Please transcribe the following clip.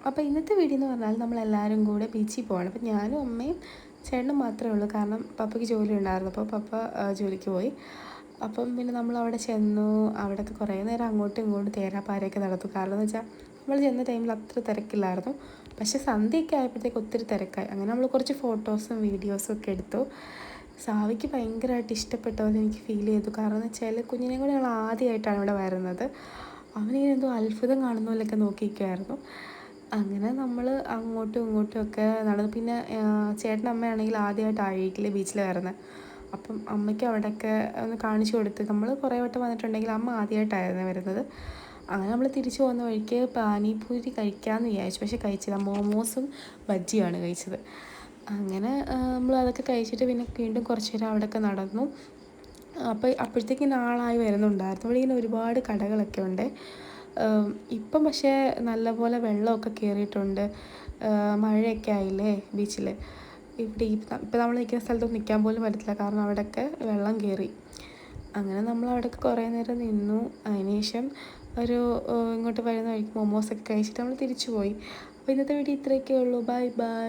അപ്പോൾ ഇന്നത്തെ വീഡിയോ എന്ന് പറഞ്ഞാൽ നമ്മളെല്ലാവരും കൂടെ ബീച്ചിൽ പോവാണ്. അപ്പോൾ ഞാനും അമ്മയും ചേട്ടനും മാത്രമേ ഉള്ളൂ. കാരണം പപ്പയ്ക്ക് ജോലി ഉണ്ടായിരുന്നു. അപ്പോൾ പപ്പ ജോലിക്ക് പോയി. അപ്പം പിന്നെ നമ്മളവിടെ ചെന്നു. അവിടെയൊക്കെ കുറേ നേരം അങ്ങോട്ടും ഇങ്ങോട്ടും തേരാപ്പാരയൊക്കെ നടന്നു. കാരണം എന്ന് വെച്ചാൽ നമ്മൾ ചെന്ന ടൈമിൽ അത്ര തിരക്കില്ലായിരുന്നു. പക്ഷേ സന്ധ്യയൊക്കെ ആയപ്പോഴത്തേക്ക് ഒത്തിരി തിരക്കായി. അങ്ങനെ നമ്മൾ കുറച്ച് ഫോട്ടോസും വീഡിയോസും ഒക്കെ എടുത്തു. സാവിക്ക് ഭയങ്കരമായിട്ട് ഇഷ്ടപ്പെട്ടതെന്ന് എനിക്ക് ഫീൽ ചെയ്തു. കാരണം എന്ന് വെച്ചാൽ കുഞ്ഞിനെ കൂടെ ഞങ്ങൾ ആദ്യമായിട്ടാണ് ഇവിടെ വരുന്നത്. അവനിങ്ങനെ എന്തോ അത്ഭുതം കാണുന്ന പോലെയൊക്കെ നോക്കിയിരിക്കുമായിരുന്നു. അങ്ങനെ നമ്മൾ അങ്ങോട്ടും ഇങ്ങോട്ടും ഒക്കെ നടന്നു. പിന്നെ ചേട്ടൻ്റെ അമ്മയാണെങ്കിൽ ആദ്യമായിട്ട് അഴീക്കിൽ ബീച്ചിൽ വരുന്നത്. അപ്പം അമ്മയ്ക്ക് അവിടെയൊക്കെ ഒന്ന് കാണിച്ചു കൊടുത്ത്. നമ്മൾ കുറേ വട്ടം വന്നിട്ടുണ്ടെങ്കിൽ അമ്മ ആദ്യമായിട്ടായിരുന്നു വരുന്നത്. അങ്ങനെ നമ്മൾ തിരിച്ചു പോകുന്ന വഴിക്ക് പാനിപൂരി കഴിക്കാമെന്ന് വിചാരിച്ചു. പക്ഷേ കഴിച്ചില്ല. മോമോസും ബജ്ജിയാണ് കഴിച്ചത്. അങ്ങനെ നമ്മൾ അതൊക്കെ കഴിച്ചിട്ട് പിന്നെ വീണ്ടും കുറച്ച് നേരം അവിടെയൊക്കെ നടന്നു. അപ്പോഴത്തേക്ക് നാളായി വരുന്നുണ്ടായിരുന്നു. അവിടെ ഇങ്ങനെ ഒരുപാട് കടകളൊക്കെ ഉണ്ട്. ഇപ്പം പക്ഷേ നല്ലപോലെ വെള്ളമൊക്കെ കയറിയിട്ടുണ്ട്. മഴയൊക്കെ ആയില്ലേ ബീച്ചിൽ. ഇപ്പം നമ്മൾ നിൽക്കുന്ന സ്ഥലത്തൊന്നും നിൽക്കാൻ പോലും പറ്റത്തില്ല. കാരണം അവിടെയൊക്കെ വെള്ളം കയറി. അങ്ങനെ നമ്മൾ അവിടെയൊക്കെ കുറേ നേരം നിന്നു. അതിന് ശേഷം ഇങ്ങോട്ട് വരുന്ന വഴിക്ക് മോമോസൊക്കെ കഴിച്ചിട്ട് നമ്മൾ തിരിച്ചു പോയി. അപ്പോൾ ഇന്നത്തെ വീഡിയോ ഇത്രയൊക്കെ ഉള്ളൂ. Bye bye.